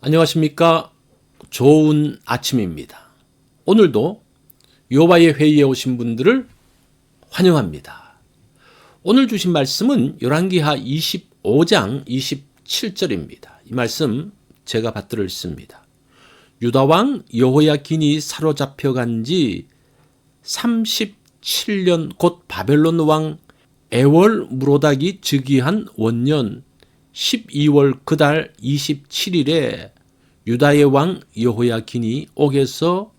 안녕하십니까? 좋은 아침입니다. 오늘도 여호와의 회의에 오신 분들을 환영합니다. 오늘 주신 말씀은 열왕기하 25장 27절입니다. 이 말씀 제가 받들어 읽습니다. 유다왕 여호야긴이 사로잡혀간 지 37년 곧 바벨론 왕 에월 무로닥이 즉위한 원년 12월 그달 27일에 유다의 왕 여호야긴이 옥에서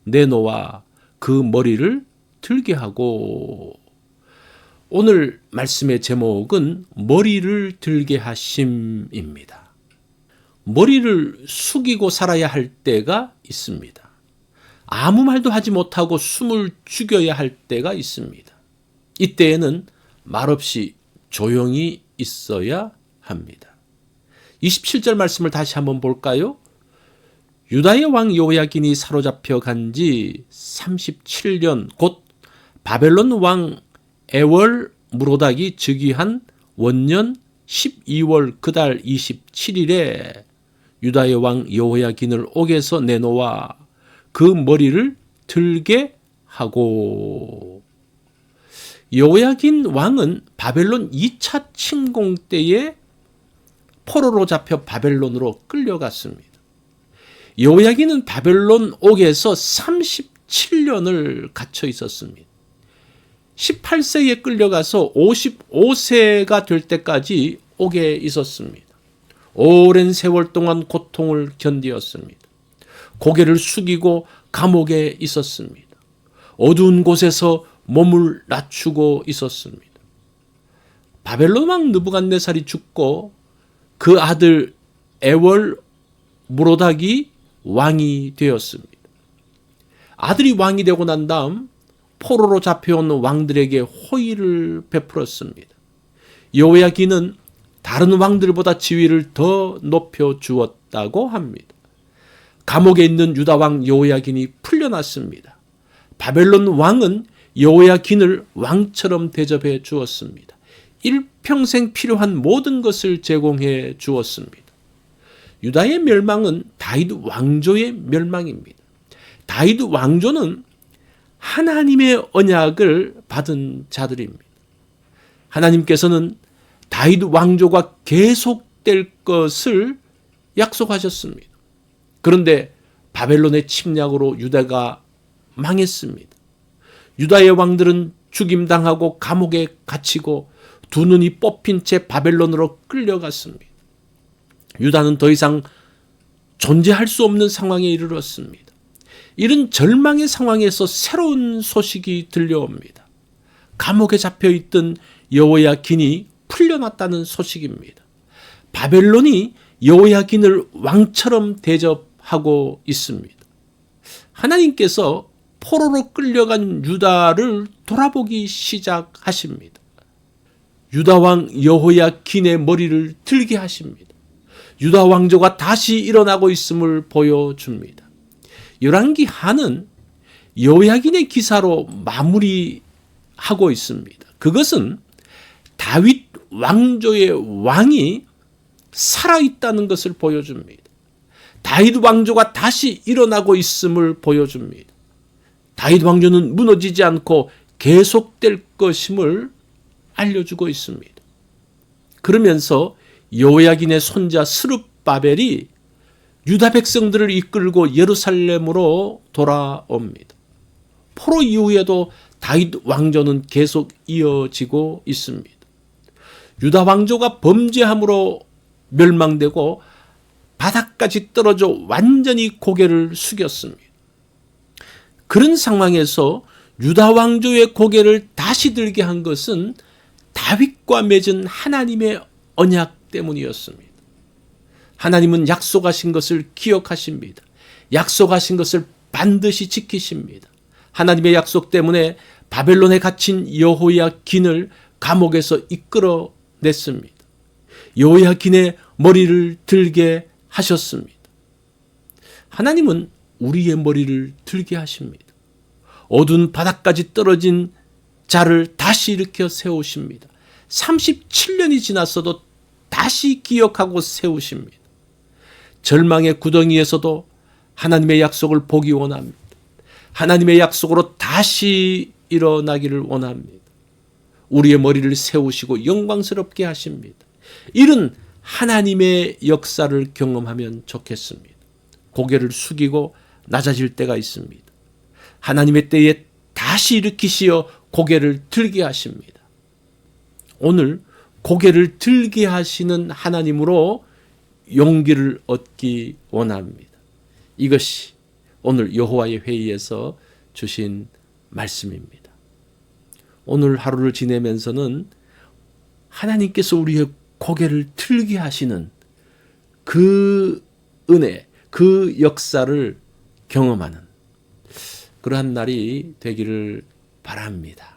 내놓아 그 머리를 들게 하고, 오늘 말씀의 제목은 머리를 들게 하심입니다. 머리를 숙이고 살아야 할 때가 있습니다. 아무 말도 하지 못하고 숨을 죽여야 할 때가 있습니다. 이때에는 말없이 조용히 있어야 합니다. 27절 말씀을 다시 한번 볼까요? 유다의 왕 여호야긴이 사로잡혀 간 지 37년 곧 바벨론 왕 에월 무로닥이 즉위한 원년 12월 그달 27일에 유다의 왕 여호야긴을 옥에서 내놓아 그 머리를 들게 하고. 여호야긴 왕은 바벨론 2차 침공 때에 포로로 잡혀 바벨론으로 끌려갔습니다. 여호야긴은 바벨론 옥에서 37년을 갇혀 있었습니다. 18세에 끌려가서 55세가 될 때까지 옥에 있었습니다. 오랜 세월 동안 고통을 견디었습니다. 고개를 숙이고 감옥에 있었습니다. 어두운 곳에서 몸을 낮추고 있었습니다. 바벨론 왕 느부갓네살이 죽고 그 아들 에월 무로닥이 왕이 되었습니다. 아들이 왕이 되고 난 다음 포로로 잡혀온 왕들에게 호의를 베풀었습니다. 여호야긴은 다른 왕들보다 지위를 더 높여 주었다고 합니다. 감옥에 있는 유다 왕 여호야긴이 풀려났습니다. 바벨론 왕은 여호야긴을 왕처럼 대접해 주었습니다. 일평생 필요한 모든 것을 제공해 주었습니다. 유다의 멸망은 다윗 왕조의 멸망입니다. 다윗 왕조는 하나님의 언약을 받은 자들입니다. 하나님께서는 다윗 왕조가 계속될 것을 약속하셨습니다. 그런데 바벨론의 침략으로 유다가 망했습니다. 유다의 왕들은 죽임당하고 감옥에 갇히고 두 눈이 뽑힌 채 바벨론으로 끌려갔습니다. 유다는 더 이상 존재할 수 없는 상황에 이르렀습니다. 이런 절망의 상황에서 새로운 소식이 들려옵니다. 감옥에 잡혀있던 여호야긴이 풀려났다는 소식입니다. 바벨론이 여호야긴을 왕처럼 대접하고 있습니다. 하나님께서 포로로 끌려간 유다를 돌아보기 시작하십니다. 유다 왕 여호야긴의 머리를 들게 하십니다. 유다 왕조가 다시 일어나고 있음을 보여줍니다. 열왕기하는 여호야긴의 기사로 마무리하고 있습니다. 그것은 다윗 왕조의 왕이 살아있다는 것을 보여줍니다. 다윗 왕조가 다시 일어나고 있음을 보여줍니다. 다윗 왕조는 무너지지 않고 계속될 것임을 알려주고 있습니다. 그러면서 여호야긴의 손자 스룹바벨이 유다 백성들을 이끌고 예루살렘으로 돌아옵니다. 포로 이후에도 다윗 왕조는 계속 이어지고 있습니다. 유다 왕조가 범죄함으로 멸망되고 바닥까지 떨어져 완전히 고개를 숙였습니다. 그런 상황에서 유다 왕조의 고개를 다시 들게 한 것은 다윗과 맺은 하나님의 언약 때문이었습니다. 하나님은 약속하신 것을 기억하십니다. 약속하신 것을 반드시 지키십니다. 하나님의 약속 때문에 바벨론에 갇힌 여호야긴을 감옥에서 이끌어냈습니다. 여호야긴의 머리를 들게 하셨습니다. 하나님은 우리의 머리를 들게 하십니다. 어두운 바닥까지 떨어진 자를 다시 일으켜 세우십니다. 37년이 지났어도 다시 기억하고 세우십니다. 절망의 구덩이에서도 하나님의 약속을 보기 원합니다. 하나님의 약속으로 다시 일어나기를 원합니다. 우리의 머리를 세우시고 영광스럽게 하십니다. 이런 하나님의 역사를 경험하면 좋겠습니다. 고개를 숙이고 낮아질 때가 있습니다. 하나님의 때에 다시 일으키시어 고개를 들게 하십니다. 오늘 고개를 들게 하시는 하나님으로 용기를 얻기 원합니다. 이것이 오늘 여호와의 회의에서 주신 말씀입니다. 오늘 하루를 지내면서는 하나님께서 우리의 고개를 들게 하시는 그 은혜, 그 역사를 경험하는 그러한 날이 되기를 바랍니다.